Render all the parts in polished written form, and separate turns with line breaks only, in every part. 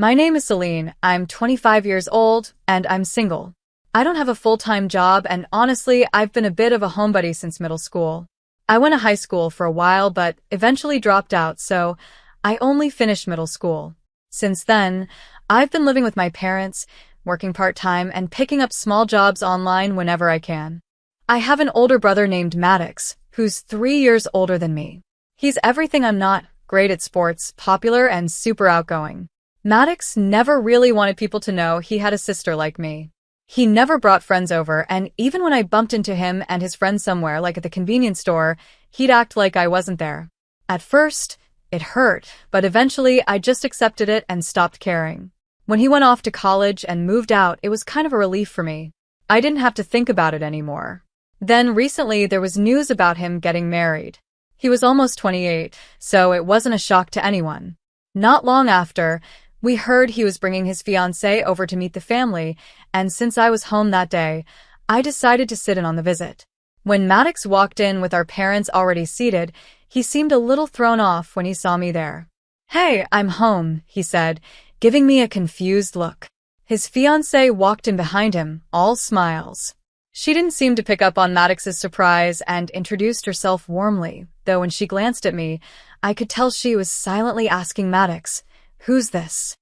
My name is Celine, I'm 25 years old, and I'm single. I don't have a full-time job, and honestly, I've been a bit of a homebody since middle school. I went to high school for a while, but eventually dropped out, so I only finished middle school. Since then, I've been living with my parents, working part-time, and picking up small jobs online whenever I can. I have an older brother named Maddox, who's 3 years older than me. He's everything I'm not, great at sports, popular, and super outgoing. Maddox never really wanted people to know he had a sister like me. He never brought friends over, and even when I bumped into him and his friends somewhere, like at the convenience store, he'd act like I wasn't there. At first, it hurt, but eventually I just accepted it and stopped caring. When he went off to college and moved out, it was kind of a relief for me. I didn't have to think about it anymore. Then recently there was news about him getting married. He was almost 28, so it wasn't a shock to anyone. Not long after, we heard he was bringing his fiancée over to meet the family, and since I was home that day, I decided to sit in on the visit. When Maddox walked in with our parents already seated, he seemed a little thrown off when he saw me there. "Hey, I'm home," he said, giving me a confused look. His fiancée walked in behind him, all smiles. She didn't seem to pick up on Maddox's surprise and introduced herself warmly, though when she glanced at me, I could tell she was silently asking Maddox, "Who's this?"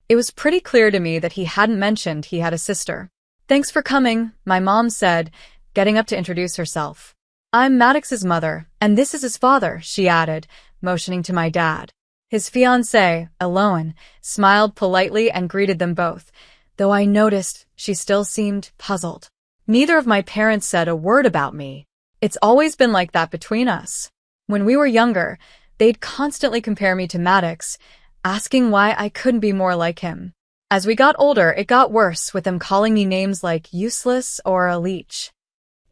It was pretty clear to me that he hadn't mentioned he had a sister. "Thanks for coming," my mom said, getting up to introduce herself. "I'm Maddox's mother, and this is his father," she added, motioning to my dad. His fiancée, Eloan, smiled politely and greeted them both, though I noticed she still seemed puzzled. Neither of my parents said a word about me. It's always been like that between us. When we were younger, they'd constantly compare me to Maddox, asking why I couldn't be more like him. As we got older, it got worse, with them calling me names like useless or a leech.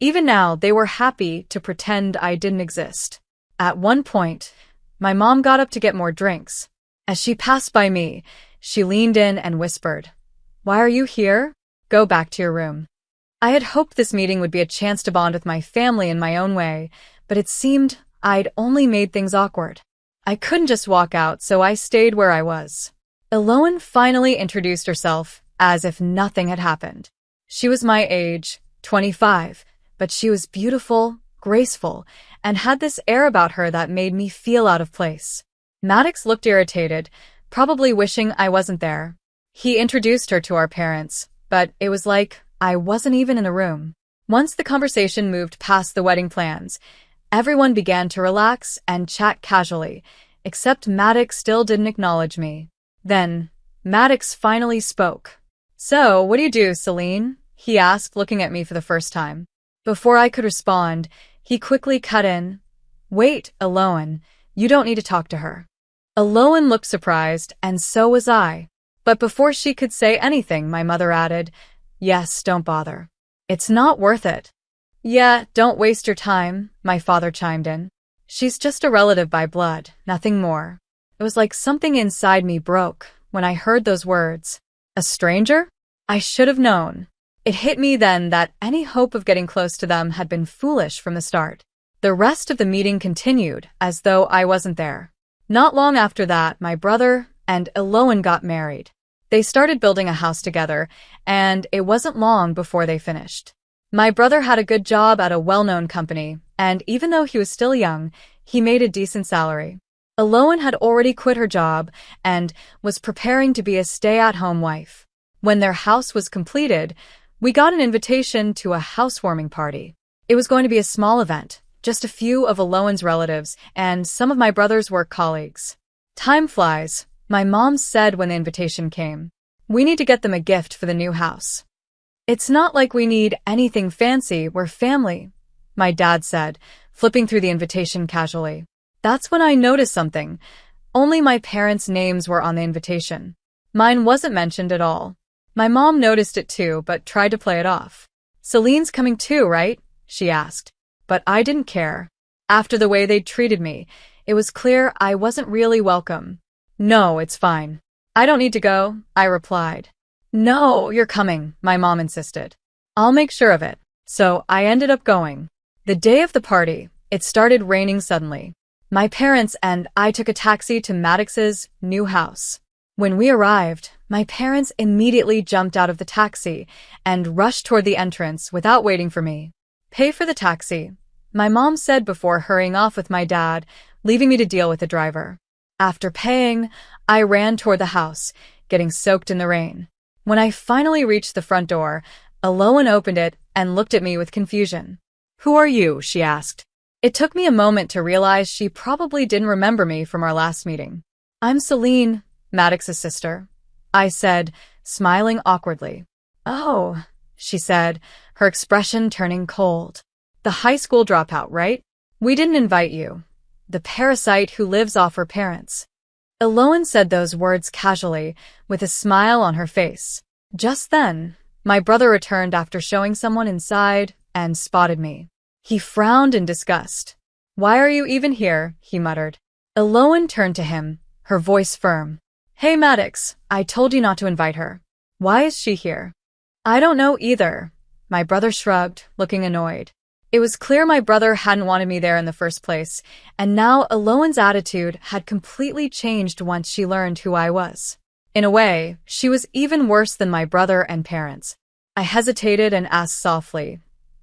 Even now, they were happy to pretend I didn't exist. At one point, my mom got up to get more drinks. As she passed by me, she leaned in and whispered, "Why are you here? Go back to your room." I had hoped this meeting would be a chance to bond with my family in my own way, but it seemed I'd only made things awkward. I couldn't just walk out, so I stayed where I was. Eloan finally introduced herself, as if nothing had happened. She was my age, 25, but she was beautiful, graceful, and had this air about her that made me feel out of place. Maddox looked irritated, probably wishing I wasn't there. He introduced her to our parents, but it was like I wasn't even in the room. Once the conversation moved past the wedding plans, everyone began to relax and chat casually, except Maddox still didn't acknowledge me. Then, Maddox finally spoke. "So, what do you do, Celine?" he asked, looking at me for the first time. Before I could respond, he quickly cut in, "Wait, Eloan, you don't need to talk to her." Eloan looked surprised, and so was I. But before she could say anything, my mother added, "Yes, don't bother. It's not worth it." "Yeah, don't waste your time," my father chimed in. "She's just a relative by blood, nothing more." It was like something inside me broke when I heard those words. A stranger? I should have known. It hit me then that any hope of getting close to them had been foolish from the start. The rest of the meeting continued, as though I wasn't there. Not long after that, my brother and Eloan got married. They started building a house together, and it wasn't long before they finished. My brother had a good job at a well-known company, and even though he was still young, he made a decent salary. Eloan had already quit her job and was preparing to be a stay-at-home wife. When their house was completed, we got an invitation to a housewarming party. It was going to be a small event, just a few of Eloan's relatives and some of my brother's work colleagues. "Time flies," my mom said when the invitation came. "We need to get them a gift for the new house." "It's not like we need anything fancy, we're family," my dad said, flipping through the invitation casually. That's when I noticed something. Only my parents' names were on the invitation. Mine wasn't mentioned at all. My mom noticed it too, but tried to play it off. "Celine's coming too, right?" she asked. But I didn't care. After the way they'd treated me, it was clear I wasn't really welcome. "No, it's fine. I don't need to go," I replied. "No, you're coming," my mom insisted. "I'll make sure of it." So I ended up going. The day of the party, it started raining suddenly. My parents and I took a taxi to Maddox's new house. When we arrived, my parents immediately jumped out of the taxi and rushed toward the entrance without waiting for me. "Pay for the taxi," my mom said before hurrying off with my dad, leaving me to deal with the driver. After paying, I ran toward the house, getting soaked in the rain. When I finally reached the front door, Aloan opened it and looked at me with confusion. "Who are you?" she asked. It took me a moment to realize she probably didn't remember me from our last meeting. "I'm Celine, Maddox's sister," I said, smiling awkwardly. "Oh," she said, her expression turning cold. "The high school dropout, right? We didn't invite you. The parasite who lives off her parents." Aloan said those words casually, with a smile on her face. Just then, my brother returned after showing someone inside and spotted me. He frowned in disgust. "Why are you even here?" he muttered. Aloan turned to him, her voice firm. "Hey Maddox, I told you not to invite her. Why is she here?" "I don't know either," my brother shrugged, looking annoyed. It was clear my brother hadn't wanted me there in the first place, and now Aloan's attitude had completely changed once she learned who I was. In a way, she was even worse than my brother and parents. I hesitated and asked softly,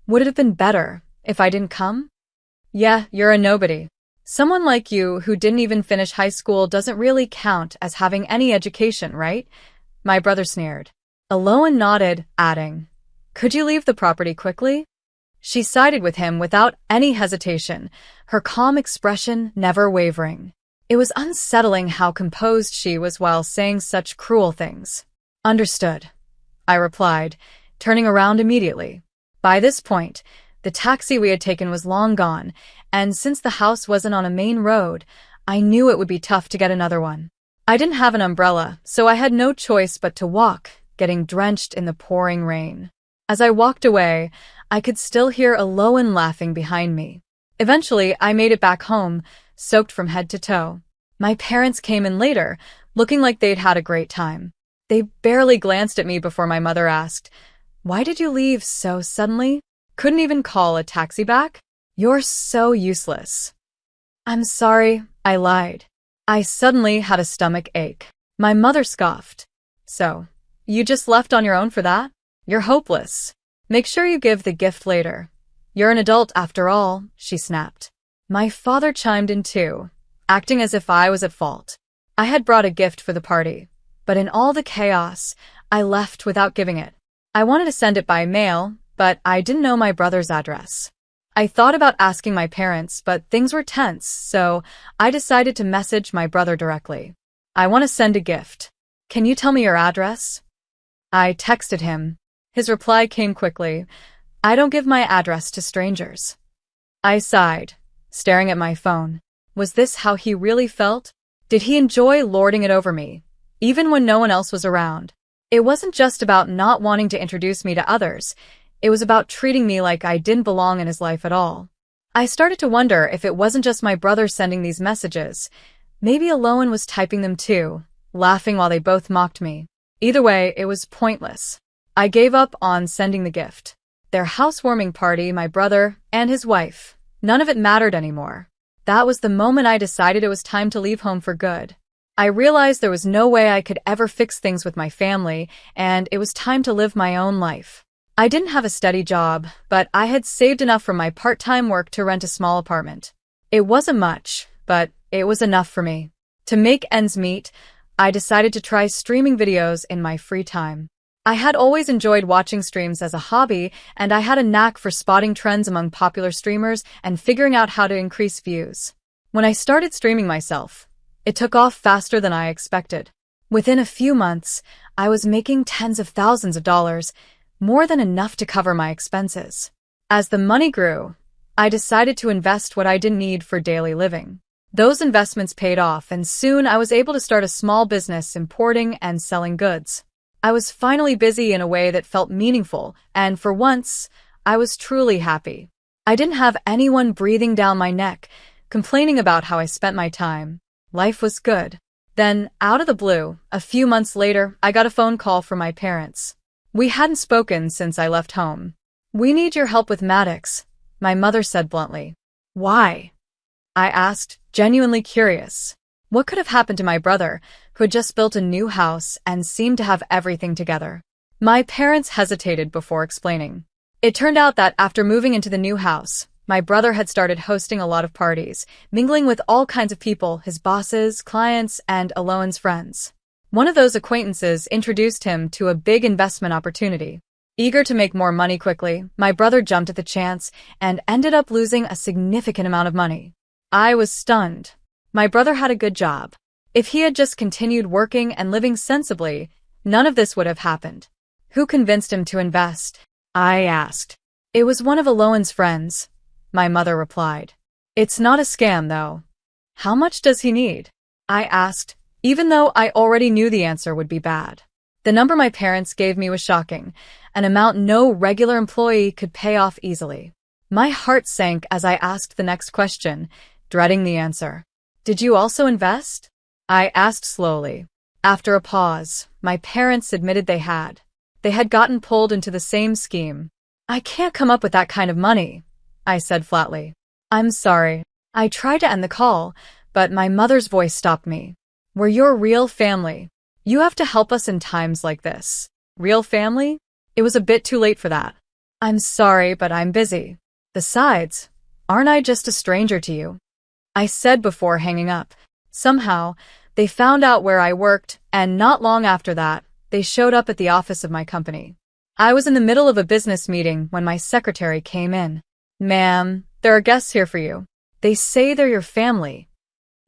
"Would it have been better if I didn't come?" "Yeah, you're a nobody. Someone like you who didn't even finish high school doesn't really count as having any education, right?" my brother sneered. Aloan nodded, adding, "Could you leave the property quickly?" She sided with him without any hesitation, her calm expression never wavering. It was unsettling how composed she was while saying such cruel things. "Understood," I replied, turning around immediately. By this point, the taxi we had taken was long gone, and since the house wasn't on a main road, I knew it would be tough to get another one. I didn't have an umbrella, so I had no choice but to walk, getting drenched in the pouring rain. As I walked away, I could still hear Aloan laughing behind me. Eventually, I made it back home, soaked from head to toe. My parents came in later, looking like they'd had a great time. They barely glanced at me before my mother asked, "Why did you leave so suddenly? Couldn't even call a taxi back? You're so useless." "I'm sorry," I lied. I suddenly had a stomach ache. My mother scoffed. "So, you just left on your own for that? You're hopeless. Make sure you give the gift later. You're an adult after all," she snapped. My father chimed in too, acting as if I was at fault. I had brought a gift for the party, but in all the chaos, I left without giving it. I wanted to send it by mail, but I didn't know my brother's address. I thought about asking my parents, but things were tense, so I decided to message my brother directly. "I want to send a gift. Can you tell me your address?" I texted him. His reply came quickly. "I don't give my address to strangers." I sighed, staring at my phone. Was this how he really felt? Did he enjoy lording it over me, even when no one else was around? It wasn't just about not wanting to introduce me to others. It was about treating me like I didn't belong in his life at all. I started to wonder if it wasn't just my brother sending these messages. Maybe Aloan was typing them too, laughing while they both mocked me. Either way, it was pointless. I gave up on sending the gift. Their housewarming party, my brother, and his wife. None of it mattered anymore. That was the moment I decided it was time to leave home for good. I realized there was no way I could ever fix things with my family, and it was time to live my own life. I didn't have a steady job, but I had saved enough from my part-time work to rent a small apartment. It wasn't much, but it was enough for me. To make ends meet, I decided to try streaming videos in my free time. I had always enjoyed watching streams as a hobby, and I had a knack for spotting trends among popular streamers and figuring out how to increase views. When I started streaming myself, it took off faster than I expected. Within a few months, I was making tens of thousands of dollars, more than enough to cover my expenses. As the money grew, I decided to invest what I didn't need for daily living. Those investments paid off, and soon I was able to start a small business importing and selling goods. I was finally busy in a way that felt meaningful, and for once, I was truly happy. I didn't have anyone breathing down my neck, complaining about how I spent my time. Life was good. Then, out of the blue, a few months later, I got a phone call from my parents. We hadn't spoken since I left home. "We need your help with Maddox," my mother said bluntly. "Why?" I asked, genuinely curious. What could have happened to my brother, who had just built a new house and seemed to have everything together? My parents hesitated before explaining. It turned out that after moving into the new house, my brother had started hosting a lot of parties, mingling with all kinds of people, his bosses, clients, and Alohan's friends. One of those acquaintances introduced him to a big investment opportunity. Eager to make more money quickly, my brother jumped at the chance and ended up losing a significant amount of money. I was stunned. My brother had a good job. If he had just continued working and living sensibly, none of this would have happened. Who convinced him to invest? I asked. It was one of Alohan's friends, my mother replied. It's not a scam, though. How much does he need? I asked, even though I already knew the answer would be bad. The number my parents gave me was shocking, an amount no regular employee could pay off easily. My heart sank as I asked the next question, dreading the answer. Did you also invest? I asked slowly. After a pause, my parents admitted they had. They had gotten pulled into the same scheme. I can't come up with that kind of money, I said flatly. I'm sorry. I tried to end the call, but my mother's voice stopped me. We're your real family. You have to help us in times like this. Real family? It was a bit too late for that. I'm sorry, but I'm busy. Besides, aren't I just a stranger to you? I said before hanging up. Somehow, they found out where I worked, and not long after that, they showed up at the office of my company. I was in the middle of a business meeting when my secretary came in. Ma'am, there are guests here for you. They say they're your family.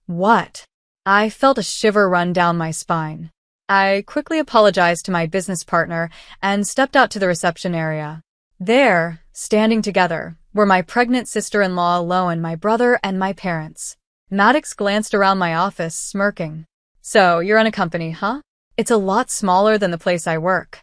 What? I felt a shiver run down my spine. I quickly apologized to my business partner and stepped out to the reception area. There, standing together, were my pregnant sister-in-law Alohan, my brother, and my parents. Maddox glanced around my office, smirking. So, you're in a company, huh? It's a lot smaller than the place I work.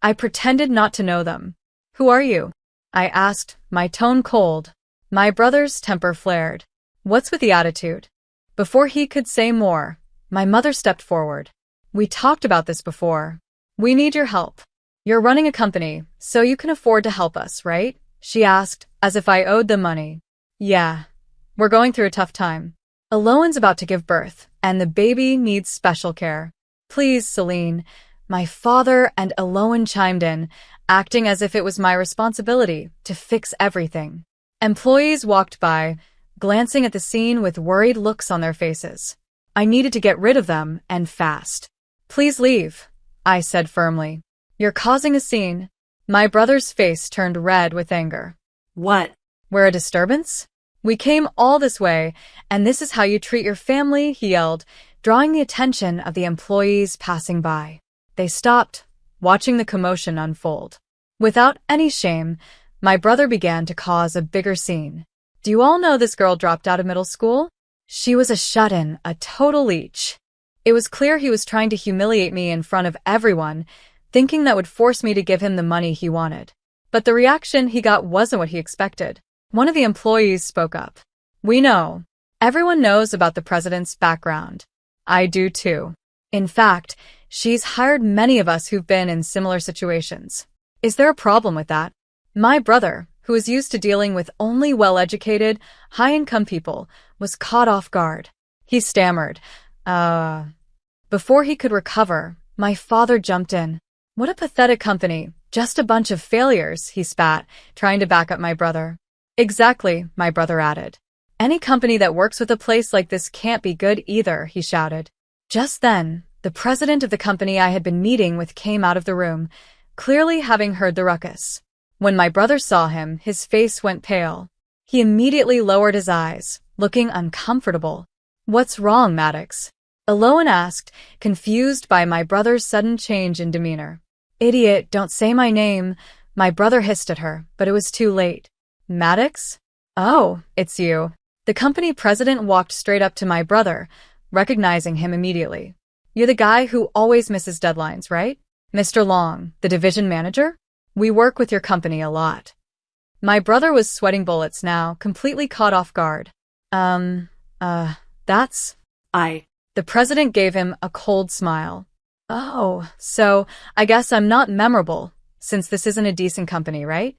I pretended not to know them. Who are you? I asked, my tone cold. My brother's temper flared. What's with the attitude? Before he could say more, my mother stepped forward. We talked about this before. We need your help. You're running a company, so you can afford to help us, right? She asked, as if I owed them money. Yeah. We're going through a tough time. Alohan's about to give birth, and the baby needs special care. Please, Celine. My father and Alohan chimed in, acting as if it was my responsibility to fix everything. Employees walked by, glancing at the scene with worried looks on their faces. I needed to get rid of them, and fast. Please leave, I said firmly. You're causing a scene. My brother's face turned red with anger.
What?
We're a disturbance? We came all this way, and this is how you treat your family, he yelled, drawing the attention of the employees passing by. They stopped, watching the commotion unfold. Without any shame, my brother began to cause a bigger scene. Do you all know this girl dropped out of middle school? She was a shut-in, a total leech. It was clear he was trying to humiliate me in front of everyone, thinking that would force me to give him the money he wanted. But the reaction he got wasn't what he expected. One of the employees spoke up. We know. Everyone knows about the president's background. I do too. In fact, she's hired many of us who've been in similar situations. Is there a problem with that? My brother, who is used to dealing with only well-educated, high-income people, was caught off guard. He stammered, Before he could recover, my father jumped in. What a pathetic company. Just a bunch of failures, he spat, trying to back up my brother. Exactly, my brother added. Any company that works with a place like this can't be good either, he shouted. Just then, the president of the company I had been meeting with came out of the room, clearly having heard the ruckus. When my brother saw him, his face went pale. He immediately lowered his eyes, looking uncomfortable. What's wrong, Maddox? Alohan asked, confused by my brother's sudden change in demeanor. Idiot, don't say my name, my brother hissed at her, but it was too late. Maddox? Oh, it's you. The company president walked straight up to my brother, recognizing him immediately. You're the guy who always misses deadlines, right? Mr. Long, the division manager? We work with your company a lot. My brother was sweating bullets now, completely caught off guard. That's... The president gave him a cold smile. Oh, so I guess I'm not memorable, since this isn't a decent company, right?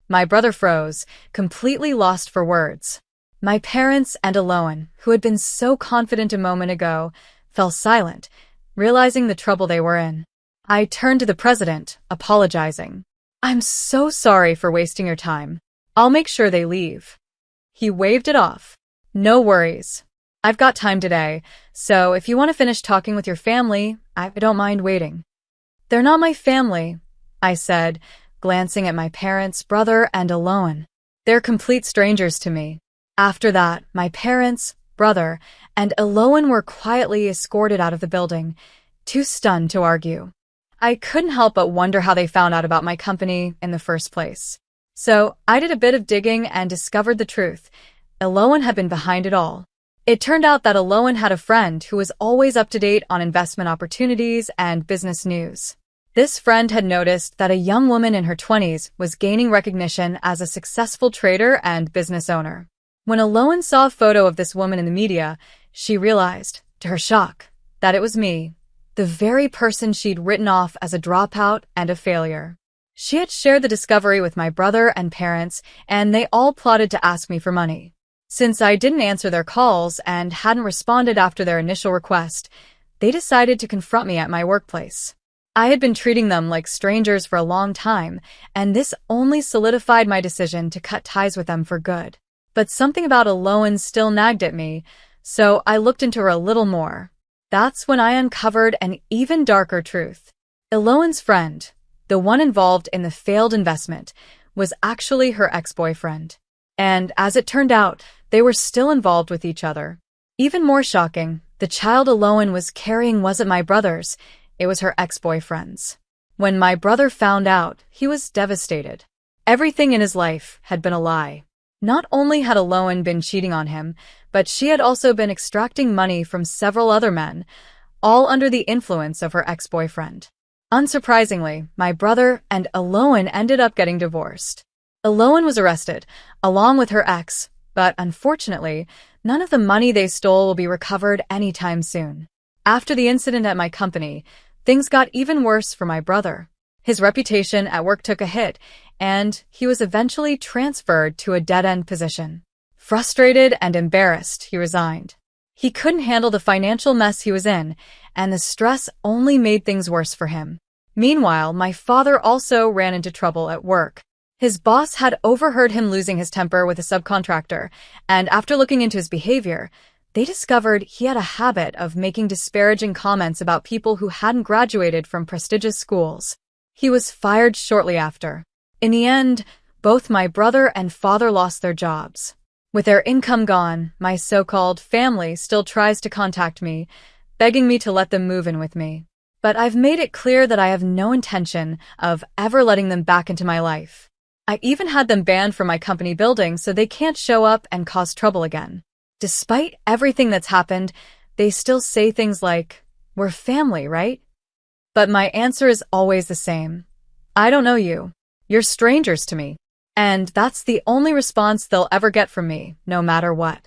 My brother froze, completely lost for words. My parents and Aloan, who had been so confident a moment ago, fell silent, realizing the trouble they were in. I turned to the president, apologizing. "I'm so sorry for wasting your time. I'll make sure they leave." He waved it off. "No worries. I've got time today, so if you want to finish talking with your family, I don't mind waiting." "They're not my family," I said, glancing at my parents, brother, and Aloan. "They're complete strangers to me." After that, my parents, brother, and Aloan were quietly escorted out of the building, too stunned to argue. I couldn't help but wonder how they found out about my company in the first place. So I did a bit of digging and discovered the truth. Aloan had been behind it all. It turned out that Aloan had a friend who was always up to date on investment opportunities and business news. This friend had noticed that a young woman in her 20s was gaining recognition as a successful trader and business owner. When Aloan saw a photo of this woman in the media, she realized, to her shock, that it was me, the very person she'd written off as a dropout and a failure. She had shared the discovery with my brother and parents, and they all plotted to ask me for money. Since I didn't answer their calls and hadn't responded after their initial request, they decided to confront me at my workplace. I had been treating them like strangers for a long time, and this only solidified my decision to cut ties with them for good. But something about Aloan still nagged at me, so I looked into her a little more. That's when I uncovered an even darker truth. Aloan's friend, the one involved in the failed investment, was actually her ex-boyfriend. And as it turned out, they were still involved with each other. Even more shocking, the child Aloan was carrying wasn't my brother's, it was her ex-boyfriend's. When my brother found out, he was devastated. Everything in his life had been a lie. Not only had Aloan been cheating on him, but she had also been extracting money from several other men, all under the influence of her ex-boyfriend. Unsurprisingly, my brother and Aloan ended up getting divorced. Aloan was arrested, along with her ex, but unfortunately, none of the money they stole will be recovered anytime soon. After the incident at my company, things got even worse for my brother. His reputation at work took a hit, and he was eventually transferred to a dead-end position. Frustrated and embarrassed, he resigned. He couldn't handle the financial mess he was in, and the stress only made things worse for him. Meanwhile, my father also ran into trouble at work. His boss had overheard him losing his temper with a subcontractor, and after looking into his behavior, they discovered he had a habit of making disparaging comments about people who hadn't graduated from prestigious schools. He was fired shortly after. In the end, both my brother and father lost their jobs. With their income gone, my so-called family still tries to contact me, begging me to let them move in with me. But I've made it clear that I have no intention of ever letting them back into my life. I even had them banned from my company building so they can't show up and cause trouble again. Despite everything that's happened, they still say things like, "We're family, right?" But my answer is always the same. "I don't know you. You're strangers to me." And that's the only response they'll ever get from me, no matter what.